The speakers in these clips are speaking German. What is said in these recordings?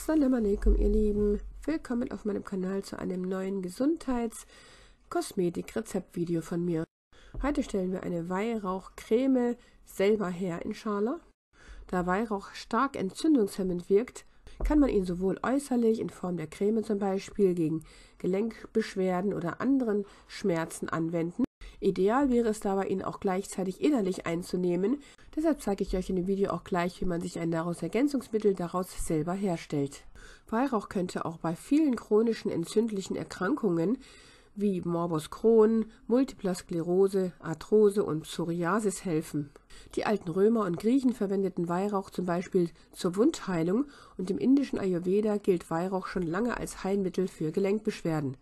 Assalamu alaikum, ihr Lieben. Willkommen auf meinem Kanal zu einem neuen Gesundheits-Kosmetik-Rezeptvideo von mir. Heute stellen wir eine Weihrauchcreme selber her, inshallah. Da Weihrauch stark entzündungshemmend wirkt, kann man ihn sowohl äußerlich in Form der Creme zum Beispiel gegen Gelenkbeschwerden oder anderen Schmerzen anwenden. Ideal wäre es dabei, ihn auch gleichzeitig innerlich einzunehmen. Deshalb zeige ich euch in dem Video auch gleich, wie man sich ein Nahrungsergänzungsmittel daraus selber herstellt. Weihrauch könnte auch bei vielen chronischen entzündlichen Erkrankungen wie Morbus Crohn, Multipler Sklerose, Arthrose und Psoriasis helfen. Die alten Römer und Griechen verwendeten Weihrauch zum Beispiel zur Wundheilung und im indischen Ayurveda gilt Weihrauch schon lange als Heilmittel für Gelenkbeschwerden.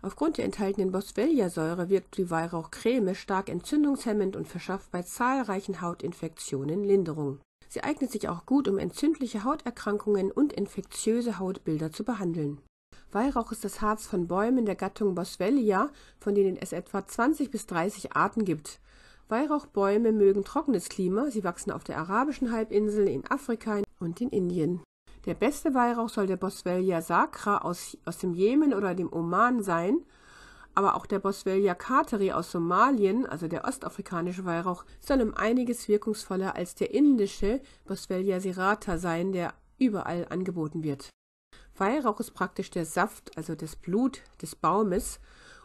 Aufgrund der enthaltenen Boswellia-Säure wirkt die Weihrauchcreme stark entzündungshemmend und verschafft bei zahlreichen Hautinfektionen Linderung. Sie eignet sich auch gut, um entzündliche Hauterkrankungen und infektiöse Hautbilder zu behandeln. Weihrauch ist das Harz von Bäumen der Gattung Boswellia, von denen es etwa 20 bis 30 Arten gibt. Weihrauchbäume mögen trockenes Klima, sie wachsen auf der arabischen Halbinsel, in Afrika und in Indien. Der beste Weihrauch soll der Boswellia sacra aus dem Jemen oder dem Oman sein, aber auch der Boswellia cateri aus Somalien, also der ostafrikanische Weihrauch, soll um einiges wirkungsvoller als der indische Boswellia serrata sein, der überall angeboten wird. Weihrauch ist praktisch der Saft, also das Blut des Baumes,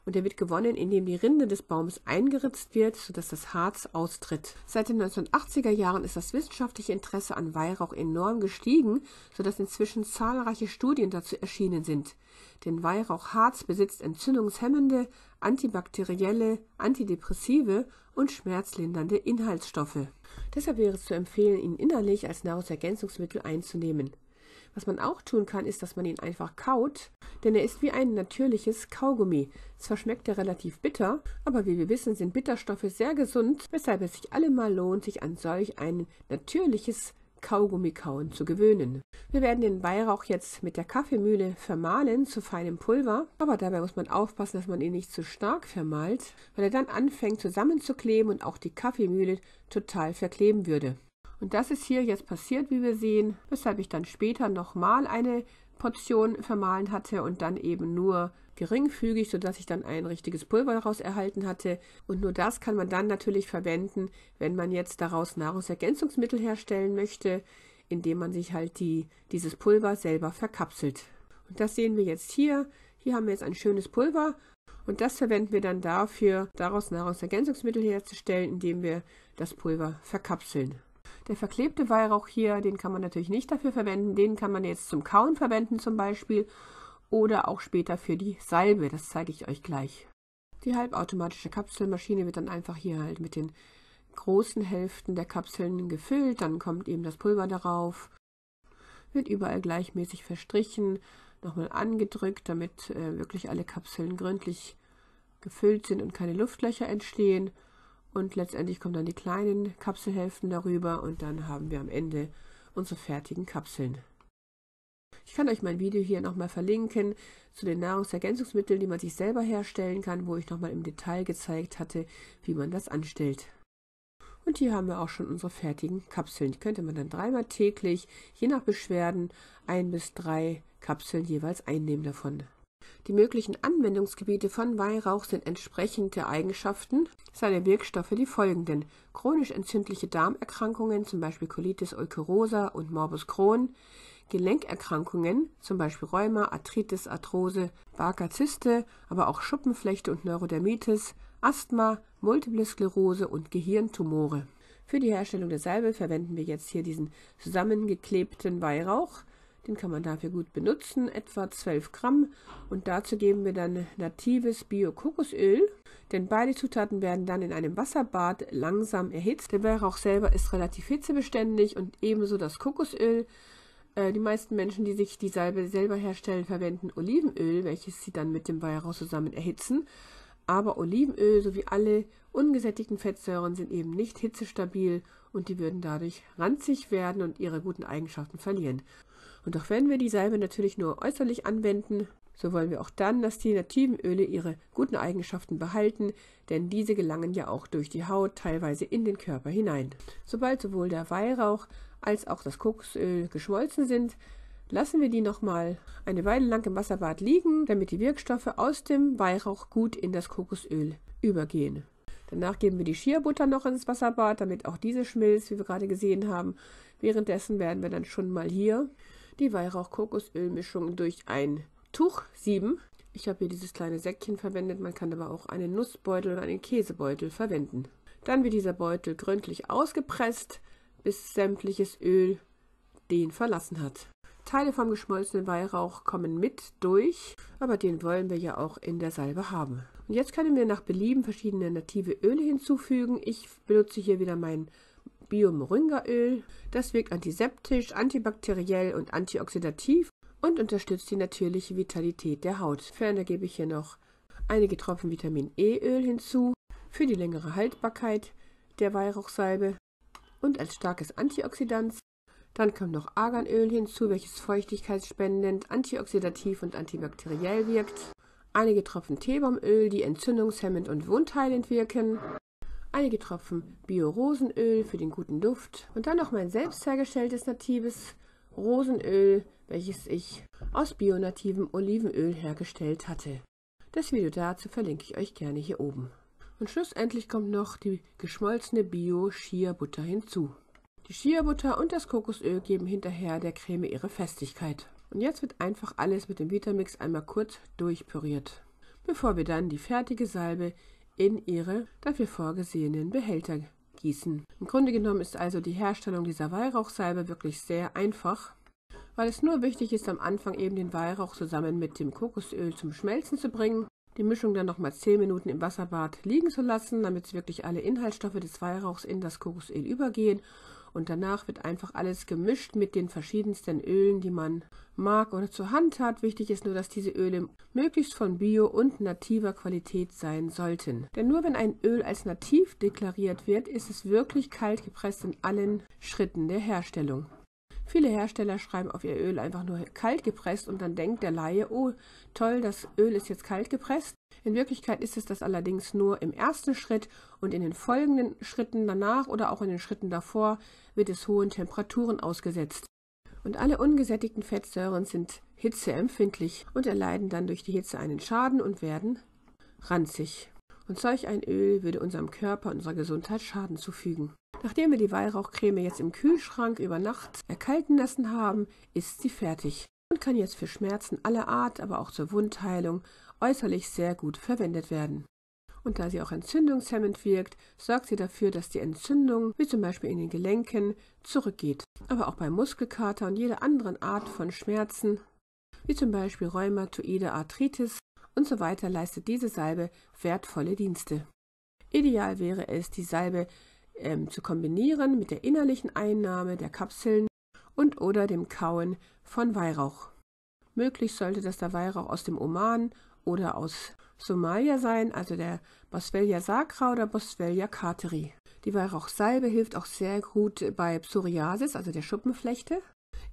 und der wird gewonnen, indem die Rinde des Baumes eingeritzt wird, sodass das Harz austritt. Seit den 1980er Jahren ist das wissenschaftliche Interesse an Weihrauch enorm gestiegen, sodass inzwischen zahlreiche Studien dazu erschienen sind. Denn Weihrauchharz besitzt entzündungshemmende, antibakterielle, antidepressive und schmerzlindernde Inhaltsstoffe. Deshalb wäre es zu empfehlen, ihn innerlich als Nahrungsergänzungsmittel einzunehmen. Was man auch tun kann, ist, dass man ihn einfach kaut, denn er ist wie ein natürliches Kaugummi. Zwar schmeckt er relativ bitter, aber wie wir wissen, sind Bitterstoffe sehr gesund, weshalb es sich allemal lohnt, sich an solch ein natürliches Kaugummikauen zu gewöhnen. Wir werden den Weihrauch jetzt mit der Kaffeemühle vermahlen zu feinem Pulver, aber dabei muss man aufpassen, dass man ihn nicht zu stark vermahlt, weil er dann anfängt zusammenzukleben und auch die Kaffeemühle total verkleben würde. Und das ist hier jetzt passiert, wie wir sehen, weshalb ich dann später nochmal eine Portion vermahlen hatte und dann eben nur geringfügig, sodass ich dann ein richtiges Pulver daraus erhalten hatte. Und nur das kann man dann natürlich verwenden, wenn man jetzt daraus Nahrungsergänzungsmittel herstellen möchte, indem man sich halt dieses Pulver selber verkapselt. Und das sehen wir jetzt hier. Hier haben wir jetzt ein schönes Pulver und das verwenden wir dann dafür, daraus Nahrungsergänzungsmittel herzustellen, indem wir das Pulver verkapseln. Der verklebte Weihrauch hier, den kann man natürlich nicht dafür verwenden, den kann man jetzt zum Kauen verwenden zum Beispiel oder auch später für die Salbe, das zeige ich euch gleich. Die halbautomatische Kapselmaschine wird dann einfach hier halt mit den großen Hälften der Kapseln gefüllt, dann kommt eben das Pulver darauf, wird überall gleichmäßig verstrichen, nochmal angedrückt, damit wirklich alle Kapseln gründlich gefüllt sind und keine Luftlöcher entstehen. Und letztendlich kommen dann die kleinen Kapselhälften darüber und dann haben wir am Ende unsere fertigen Kapseln. Ich kann euch mein Video hier nochmal verlinken zu den Nahrungsergänzungsmitteln, die man sich selber herstellen kann, wo ich nochmal im Detail gezeigt hatte, wie man das anstellt. Und hier haben wir auch schon unsere fertigen Kapseln. Die könnte man dann 3-mal täglich, je nach Beschwerden, 1 bis 3 Kapseln jeweils einnehmen davon. Die möglichen Anwendungsgebiete von Weihrauch sind entsprechend der Eigenschaften seiner Wirkstoffe die folgenden: chronisch entzündliche Darmerkrankungen, zum Beispiel Colitis ulcerosa und Morbus Crohn, Gelenkerkrankungen, zum Beispiel Rheuma, Arthritis, Arthrose, Barker-Zyste, aber auch Schuppenflechte und Neurodermitis, Asthma, Multiple Sklerose und Gehirntumore. Für die Herstellung der Salbe verwenden wir jetzt hier diesen zusammengeklebten Weihrauch. Den kann man dafür gut benutzen, etwa 12 Gramm. Und dazu geben wir dann natives Bio-Kokosöl, denn beide Zutaten werden dann in einem Wasserbad langsam erhitzt. Der Weihrauch selber ist relativ hitzebeständig und ebenso das Kokosöl. Die meisten Menschen, die sich die Salbe selber herstellen, verwenden Olivenöl, welches sie dann mit dem Weihrauch zusammen erhitzen. Aber Olivenöl sowie alle ungesättigten Fettsäuren sind eben nicht hitzestabil und die würden dadurch ranzig werden und ihre guten Eigenschaften verlieren. Und auch wenn wir die Salbe natürlich nur äußerlich anwenden, so wollen wir auch dann, dass die nativen Öle ihre guten Eigenschaften behalten, denn diese gelangen ja auch durch die Haut teilweise in den Körper hinein. Sobald sowohl der Weihrauch als auch das Kokosöl geschmolzen sind, Lassen wir die nochmal eine Weile lang im Wasserbad liegen, damit die Wirkstoffe aus dem Weihrauch gut in das Kokosöl übergehen. Danach geben wir die Shea-Butter noch ins Wasserbad, damit auch diese schmilzt, wie wir gerade gesehen haben. Währenddessen werden wir dann schon mal hier die Weihrauch-Kokosöl-Mischung durch ein Tuch sieben. Ich habe hier dieses kleine Säckchen verwendet, man kann aber auch einen Nussbeutel oder einen Käsebeutel verwenden. Dann wird dieser Beutel gründlich ausgepresst, bis sämtliches Öl den verlassen hat. Teile vom geschmolzenen Weihrauch kommen mit durch, aber den wollen wir ja auch in der Salbe haben. Und jetzt können wir nach Belieben verschiedene native Öle hinzufügen. Ich benutze hier wieder mein Bio-Moringa-Öl. Das wirkt antiseptisch, antibakteriell und antioxidativ und unterstützt die natürliche Vitalität der Haut. Ferner gebe ich hier noch einige Tropfen Vitamin E-Öl hinzu für die längere Haltbarkeit der Weihrauchsalbe und als starkes Antioxidant. Dann kommt noch Arganöl hinzu, welches feuchtigkeitsspendend, antioxidativ und antibakteriell wirkt. Einige Tropfen Teebaumöl, die entzündungshemmend und wundheilend wirken. Einige Tropfen Bio-Rosenöl für den guten Duft. Und dann noch mein selbst hergestelltes natives Rosenöl, welches ich aus bionativem Olivenöl hergestellt hatte. Das Video dazu verlinke ich euch gerne hier oben. Und schlussendlich kommt noch die geschmolzene Bio-Shea-Butter hinzu. Die Shea-Butter und das Kokosöl geben hinterher der Creme ihre Festigkeit. Und jetzt wird einfach alles mit dem Vitamix einmal kurz durchpüriert, bevor wir dann die fertige Salbe in ihre dafür vorgesehenen Behälter gießen. Im Grunde genommen ist also die Herstellung dieser Weihrauchsalbe wirklich sehr einfach, weil es nur wichtig ist, am Anfang eben den Weihrauch zusammen mit dem Kokosöl zum Schmelzen zu bringen, die Mischung dann nochmal 10 Minuten im Wasserbad liegen zu lassen, damit wirklich alle Inhaltsstoffe des Weihrauchs in das Kokosöl übergehen. Und danach wird einfach alles gemischt mit den verschiedensten Ölen, die man mag oder zur Hand hat. Wichtig ist nur, dass diese Öle möglichst von Bio- und nativer Qualität sein sollten. Denn nur wenn ein Öl als nativ deklariert wird, ist es wirklich kalt gepresst in allen Schritten der Herstellung. Viele Hersteller schreiben auf ihr Öl einfach nur kalt gepresst und dann denkt der Laie, oh toll, das Öl ist jetzt kalt gepresst. In Wirklichkeit ist es das allerdings nur im ersten Schritt und in den folgenden Schritten danach oder auch in den Schritten davor wird es hohen Temperaturen ausgesetzt. Und alle ungesättigten Fettsäuren sind hitzeempfindlich und erleiden dann durch die Hitze einen Schaden und werden ranzig. Und solch ein Öl würde unserem Körper, unserer Gesundheit Schaden zufügen. Nachdem wir die Weihrauchcreme jetzt im Kühlschrank über Nacht erkalten lassen haben, ist sie fertig und kann jetzt für Schmerzen aller Art, aber auch zur Wundheilung äußerlich sehr gut verwendet werden. Und da sie auch entzündungshemmend wirkt, sorgt sie dafür, dass die Entzündung, wie zum Beispiel in den Gelenken, zurückgeht. Aber auch bei Muskelkater und jeder anderen Art von Schmerzen, wie zum Beispiel rheumatoide Arthritis und so weiter, leistet diese Salbe wertvolle Dienste. Ideal wäre es, die Salbe zu kombinieren mit der innerlichen Einnahme der Kapseln und oder dem Kauen von Weihrauch. Möglich sollte das der Weihrauch aus dem Oman oder aus Somalia sein, also der Boswellia sacra oder Boswellia cateri. Die Weihrauchsalbe hilft auch sehr gut bei Psoriasis, also der Schuppenflechte.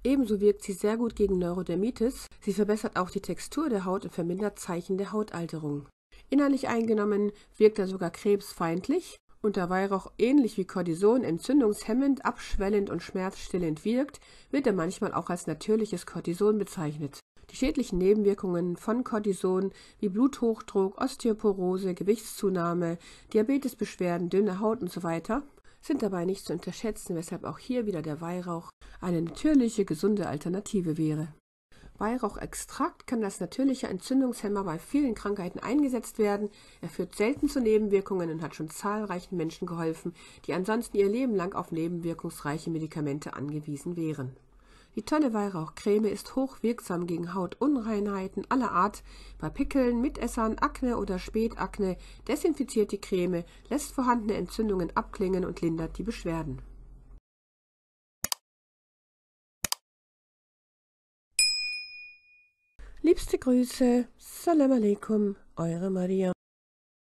Ebenso wirkt sie sehr gut gegen Neurodermitis. Sie verbessert auch die Textur der Haut und vermindert Zeichen der Hautalterung. Innerlich eingenommen wirkt er sogar krebsfeindlich. Und da Weihrauch ähnlich wie Cortison entzündungshemmend, abschwellend und schmerzstillend wirkt, wird er manchmal auch als natürliches Cortison bezeichnet. Die schädlichen Nebenwirkungen von Cortison wie Bluthochdruck, Osteoporose, Gewichtszunahme, Diabetesbeschwerden, dünne Haut usw. sind dabei nicht zu unterschätzen, weshalb auch hier wieder der Weihrauch eine natürliche, gesunde Alternative wäre. Weihrauchextrakt kann als natürlicher Entzündungshemmer bei vielen Krankheiten eingesetzt werden. Er führt selten zu Nebenwirkungen und hat schon zahlreichen Menschen geholfen, die ansonsten ihr Leben lang auf nebenwirkungsreiche Medikamente angewiesen wären. Die tolle Weihrauchcreme ist hochwirksam gegen Hautunreinheiten aller Art. Bei Pickeln, Mitessern, Akne oder Spätakne desinfiziert die Creme, lässt vorhandene Entzündungen abklingen und lindert die Beschwerden. Liebste Grüße, Salam Aleikum, eure Maria.